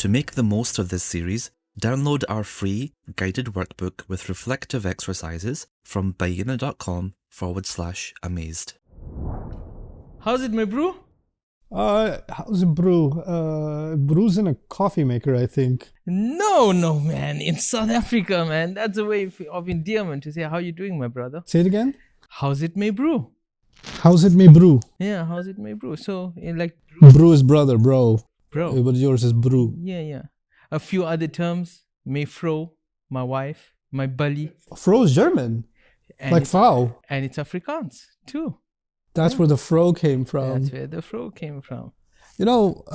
To make the most of this series, download our free guided workbook with reflective exercises from bayina.com/amazed. How's it, my bro? How's it brew? Brews in a coffee maker, I think. No, man. In South Africa, man. That's a way of endearment to say, how you doing, my brother? Say it again. How's it, my bro? How's it, me brew? Yeah, how's it, my bro? So, like... Brew is brother, bro. But yours is brew. Yeah. A few other terms. My fro, my wife, my bully. Fro is German. And like Frau. And it's Afrikaans, too. That's where the fro came from. That's where the fro came from. You know,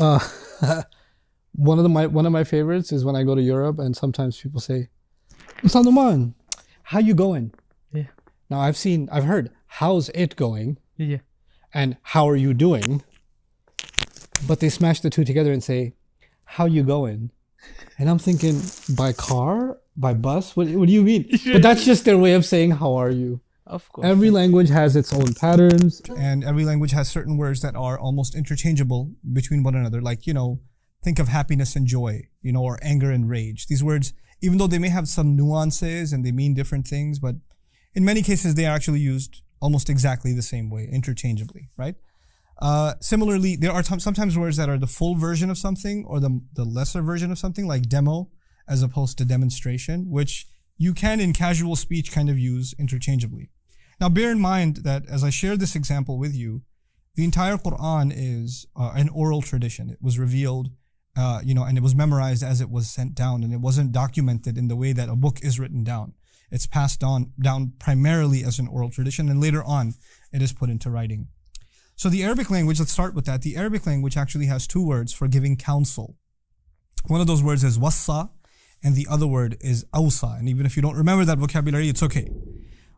one of my favorites is when I go to Europe and sometimes people say, Ustadh Nouman, how you going? Yeah. Now I've heard, how's it going? Yeah. And how are you doing? But they smash the two together and say, how you going? And I'm thinking, by car? By bus? What do you mean? But that's just their way of saying, how are you? Of course. Every language has its own patterns. And every language has certain words that are almost interchangeable between one another. Like, think of happiness and joy, or anger and rage. These words, even though they may have some nuances and they mean different things, but in many cases, they are actually used almost exactly the same way, interchangeably, right? Similarly, there are sometimes words that are the full version of something or the lesser version of something, like demo as opposed to demonstration, which you can in casual speech kind of use interchangeably. Now bear in mind that as I share this example with you, the entire Quran is an oral tradition. It was revealed, and it was memorized as it was sent down, and it wasn't documented in the way that a book is written down. It's passed down primarily as an oral tradition, and later on it is put into writing. So the Arabic language, let's start with that. The Arabic language actually has two words for giving counsel. One of those words is wassa, and the other word is awsa. And even if you don't remember that vocabulary, it's okay.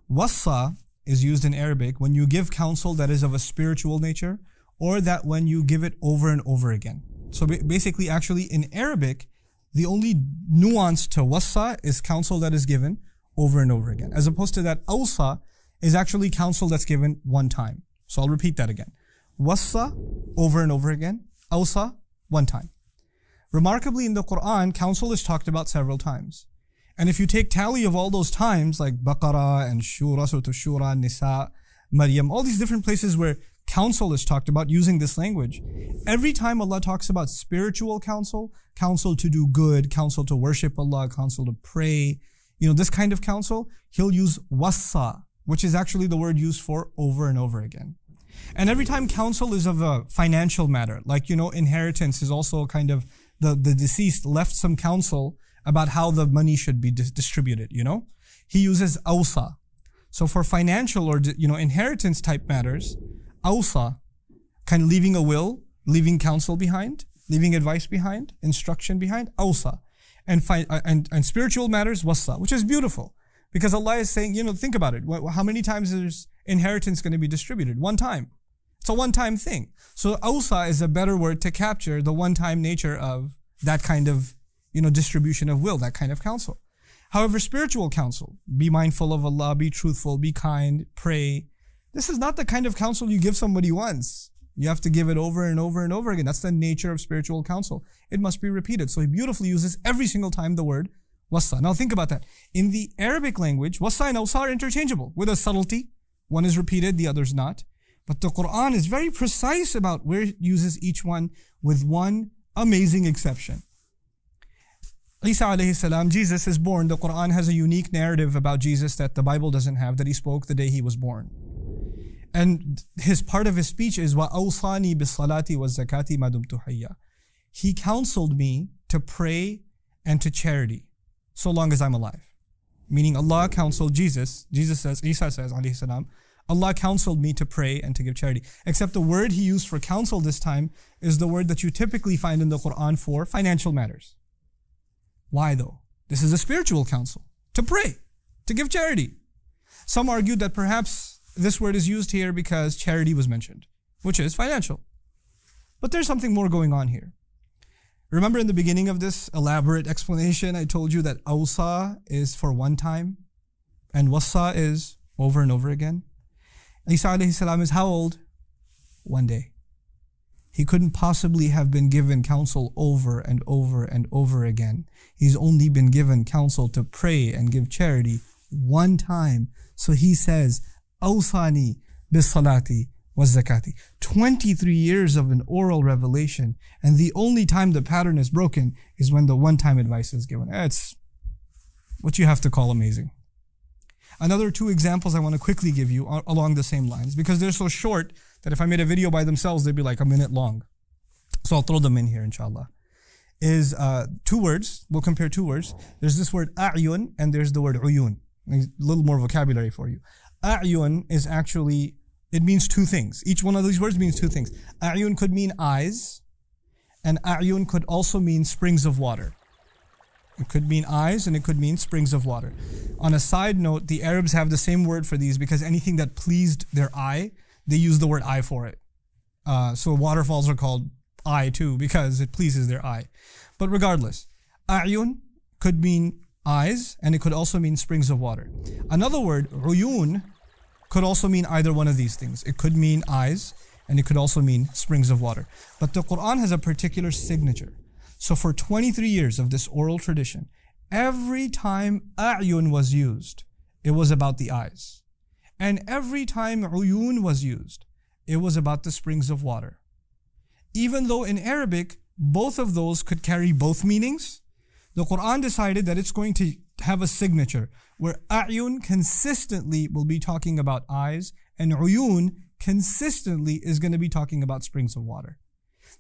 Wassa is used in Arabic when you give counsel that is of a spiritual nature, or that when you give it over and over again. So basically, actually, in Arabic, the only nuance to wassa is counsel that is given over and over again, as opposed to that awsa is actually counsel that's given one time. So I'll repeat that again. Wassa, over and over again. Awsa, one time. Remarkably, in the Quran, counsel is talked about several times. And if you take tally of all those times, like Baqarah and Surah, Shura, Nisa, Maryam, all these different places where counsel is talked about using this language, every time Allah talks about spiritual counsel, counsel to do good, counsel to worship Allah, counsel to pray, this kind of counsel, he'll use wassa, which is actually the word used for over and over again. And every time counsel is of a financial matter, like, inheritance is also kind of the deceased left some counsel about how the money should be distributed, He uses awsa. So for financial or, inheritance type matters, awsa, kind of leaving a will, leaving counsel behind, leaving advice behind, instruction behind, awsa. And spiritual matters, wassa, which is beautiful. Because Allah is saying, think about it. How many times is inheritance going to be distributed? One time. It's a one-time thing. So awsa is a better word to capture the one-time nature of that kind of, distribution of will, that kind of counsel. However, spiritual counsel, be mindful of Allah, be truthful, be kind, pray. This is not the kind of counsel you give somebody once. You have to give it over and over and over again. That's the nature of spiritual counsel. It must be repeated. So he beautifully uses every single time the word wassa. Now think about that. In the Arabic language, wassa and awsa are interchangeable with a subtlety. One is repeated, the other is not. But the Quran is very precise about where it uses each one, with one amazing exception. Isa alayhi salam, Jesus is born. The Quran has a unique narrative about Jesus that the Bible doesn't have, that he spoke the day he was born. And part of his speech is wa awsani bis salati wa zakati ma dumtu hayya. He counseled me to pray and to charity so long as I'm alive. Meaning Allah counseled Jesus. Isa says, alayhi salam, Allah counseled me to pray and to give charity. Except the word he used for counsel this time is the word that you typically find in the Quran for financial matters. Why though? This is a spiritual counsel. To pray, to give charity. Some argued that perhaps this word is used here because charity was mentioned, which is financial. But there's something more going on here. Remember in the beginning of this elaborate explanation, I told you that awsa is for one time and wassa is over and over again. Isa alayhi salam is how old? One day. He couldn't possibly have been given counsel over and over and over again. He's only been given counsel to pray and give charity one time. So he says, Awsani bis-salati was-zakati. 23 years of an oral revelation, and the only time the pattern is broken is when the one-time advice is given. It's what you have to call amazing. Another 2 examples I want to quickly give you along the same lines, because they're so short that if I made a video by themselves, they'd be like a minute long. So I'll throw them in here, inshallah. Is 2 words. We'll compare 2 words. There's this word a'yun and there's the word uyun. A little more vocabulary for you. A'yun is actually, it means 2 things. Each one of these words means 2 things. A'yun could mean eyes, and a'yun could also mean springs of water. It could mean eyes and it could mean springs of water. On a side note, the Arabs have the same word for these because anything that pleased their eye, they use the word eye for it. So waterfalls are called eye too because it pleases their eye. But regardless, a'yun could mean eyes and it could also mean springs of water. Another word, uyun, could also mean either one of these things. It could mean eyes and it could also mean springs of water. But the Quran has a particular signature. So for 23 years of this oral tradition, every time a'yun was used, it was about the eyes. And every time uyun was used, it was about the springs of water. Even though in Arabic, both of those could carry both meanings, the Quran decided that it's going to have a signature where a'yun consistently will be talking about eyes and uyun consistently is going to be talking about springs of water.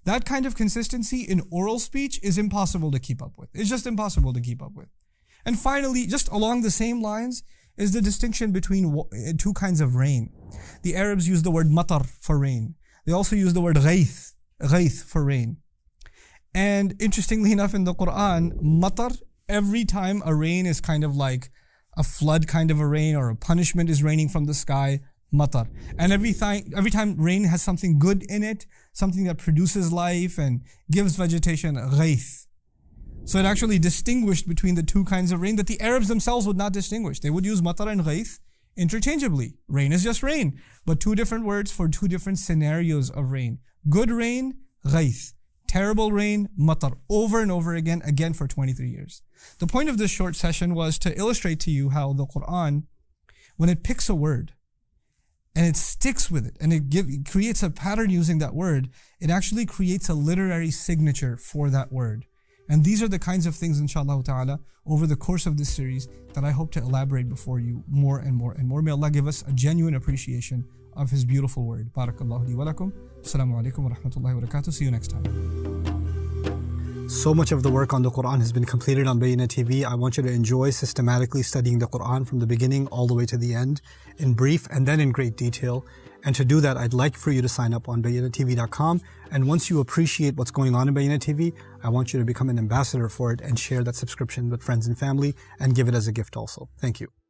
That kind of consistency in oral speech is impossible to keep up with. It's just impossible to keep up with. And finally, just along the same lines, is the distinction between 2 kinds of rain. The Arabs use the word matar for rain. They also use the word ghayth for rain. And interestingly enough, in the Quran, matar, every time a rain is kind of like a flood kind of a rain or a punishment is raining from the sky, matar. And every time rain has something good in it, something that produces life and gives vegetation, ghayth. So it actually distinguished between the 2 kinds of rain that the Arabs themselves would not distinguish. They would use matar and ghayth interchangeably. Rain is just rain, but 2 different words for 2 different scenarios of rain. Good rain, ghayth. Terrible rain, matar. Over and over again for 23 years. The point of this short session was to illustrate to you how the Quran, when it picks a word, and it sticks with it, and it creates a pattern using that word, it actually creates a literary signature for that word. And these are the kinds of things, inshallah ta'ala, over the course of this series that I hope to elaborate before you more and more and more. May Allah give us a genuine appreciation of His beautiful word. Barakallahu li wa lakum. Assalamu alaikum wa rahmatullahi wa barakatuh. See you next time. So much of the work on the Quran has been completed on Bayyinah TV. I want you to enjoy systematically studying the Quran from the beginning all the way to the end, in brief and then in great detail. And to do that, I'd like for you to sign up on BayyinahTV.com. And once you appreciate what's going on in Bayyinah TV, I want you to become an ambassador for it and share that subscription with friends and family and give it as a gift also. Thank you.